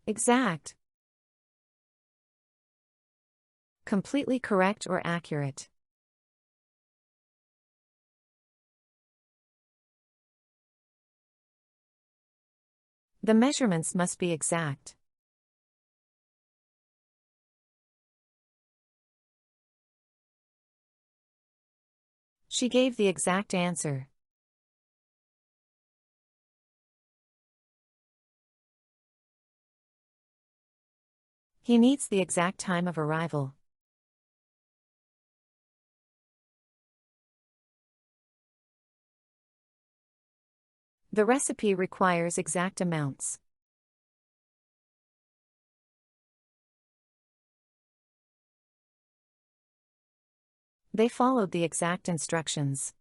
Exact. Completely correct or accurate. The measurements must be exact. She gave the exact answer. He needs the exact time of arrival. The recipe requires exact amounts. They followed the exact instructions.